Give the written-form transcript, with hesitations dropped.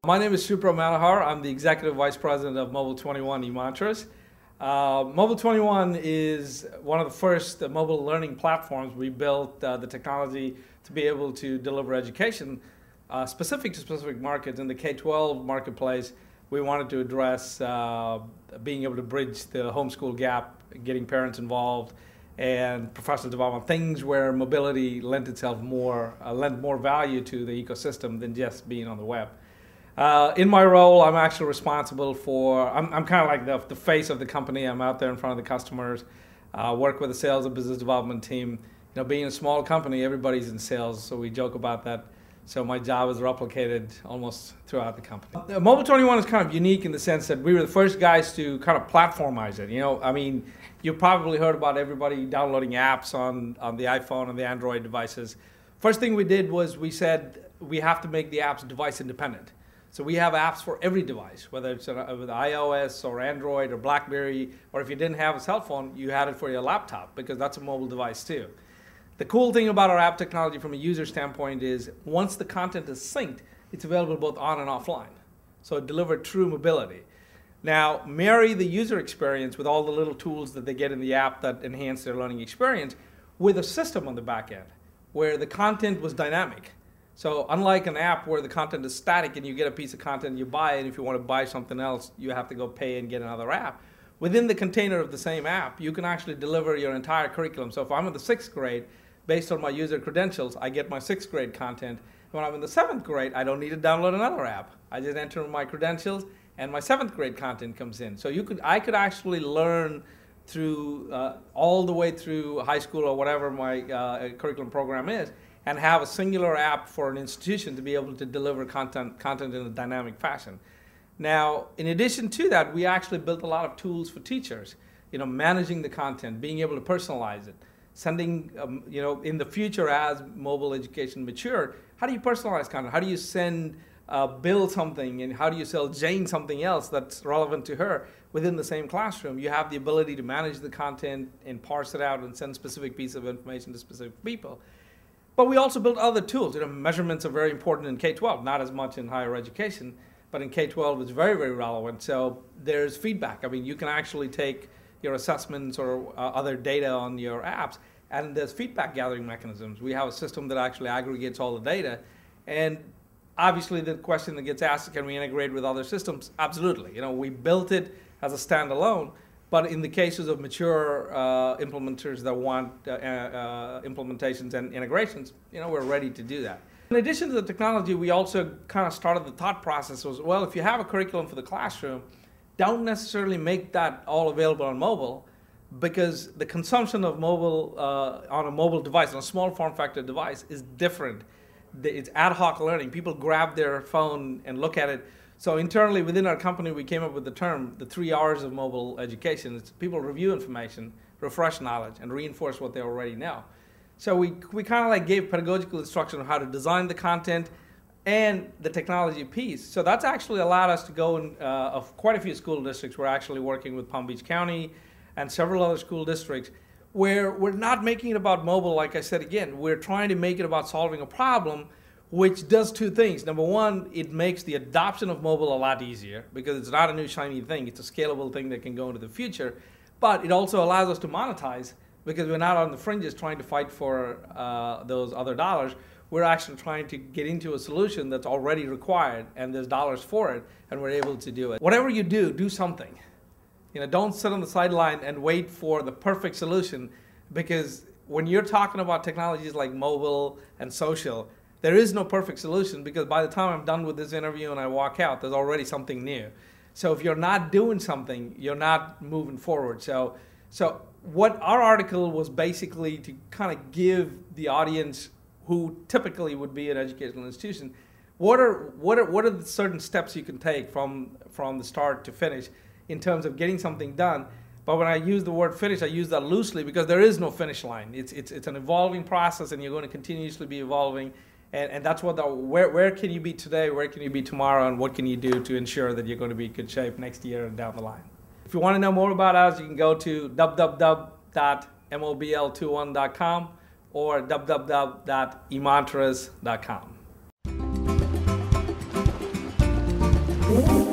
My name is Supra Manohar. I'm the Executive Vice President of Mobile 21 Emantras. Mobile 21 is one of the first mobile learning platforms. We built the technology to be able to deliver education specific to specific markets. In the K-12 marketplace, we wanted to address being able to bridge the homeschool gap, getting parents involved, and professional development, things where mobility lent more value to the ecosystem than just being on the web. In my role, I'm actually responsible for, I'm kind of like the face of the company. I'm out there in front of the customers, work with the sales and business development team. You know, being a small company, everybody's in sales, so we joke about that. So my job is replicated almost throughout the company. Mobile 21 is kind of unique in the sense that we were the first guys to kind of platformize it. You know, I mean, you probably heard about everybody downloading apps on the iPhone and the Android devices. First thing we did was we said we have to make the apps device independent. So we have apps for every device, whether it's with iOS or Android or BlackBerry, or if you didn't have a cell phone, you had it for your laptop because that's a mobile device too. The cool thing about our app technology from a user standpoint is once the content is synced, it's available both on and offline. So it delivered true mobility. Now, marry the user experience with all the little tools that they get in the app that enhance their learning experience with a system on the back end where the content was dynamic. So unlike an app where the content is static and you get a piece of content, you buy it, and if you want to buy something else, you have to go pay and get another app. Within the container of the same app, you can actually deliver your entire curriculum. So if I'm in the 6th grade, based on my user credentials, I get my 6th grade content. When I'm in the 7th grade, I don't need to download another app. I just enter my credentials and my 7th grade content comes in. So I could actually learn through all the way through high school or whatever my curriculum program is, and have a singular app for an institution to be able to deliver content in a dynamic fashion. Now, in addition to that, we actually built a lot of tools for teachers, you know, managing the content, being able to personalize it, sending, you know, in the future as mobile education matured, how do you personalize content? How do you send Bill something, and how do you sell Jane something else that's relevant to her within the same classroom? You have the ability to manage the content and parse it out and send specific pieces of information to specific people. But we also built other tools. You know, measurements are very important in K-12, not as much in higher education, but in K-12 it's very, very relevant. So there's feedback. I mean, you can actually take your assessments or other data on your apps, and there's feedback gathering mechanisms. We have a system that actually aggregates all the data. And obviously the question that gets asked, can we integrate with other systems? Absolutely. You know, we built it as a standalone. But in the cases of mature implementers that want implementations and integrations, you know, we're ready to do that. In addition to the technology, we also kind of started the thought process was, well, if you have a curriculum for the classroom, don't necessarily make that all available on mobile, because the consumption of mobile on a mobile device, on a small form factor device, is different. It's ad hoc learning. People grab their phone and look at it. So internally within our company, we came up with the term, the 3 R's of mobile education. It's people review information, refresh knowledge, and reinforce what they already know. So we kind of like gave pedagogical instruction on how to design the content and the technology piece. So that's actually allowed us to go in of quite a few school districts. We're actually working with Palm Beach County and several other school districts where we're not making it about mobile. Like I said again, we're trying to make it about solving a problem which does two things. Number one, it makes the adoption of mobile a lot easier because it's not a new shiny thing. It's a scalable thing that can go into the future. But it also allows us to monetize because we're not on the fringes trying to fight for those other dollars. We're actually trying to get into a solution that's already required and there's dollars for it, and we're able to do it. Whatever you do, do something. You know, don't sit on the sideline and wait for the perfect solution, because when you're talking about technologies like mobile and social, there is no perfect solution, because by the time I'm done with this interview and I walk out, there's already something new. So if you're not doing something, you're not moving forward. So what our article was basically to kind of give the audience who typically would be an educational institution, what are the certain steps you can take from the start to finish in terms of getting something done. But when I use the word finish, I use that loosely because there is no finish line. It's an evolving process, and you're going to continuously be evolving. And that's what where can you be today, where can you be tomorrow, and what can you do to ensure that you're going to be in good shape next year and down the line. If you want to know more about us, you can go to www.mobl21.com or www.emantras.com. you.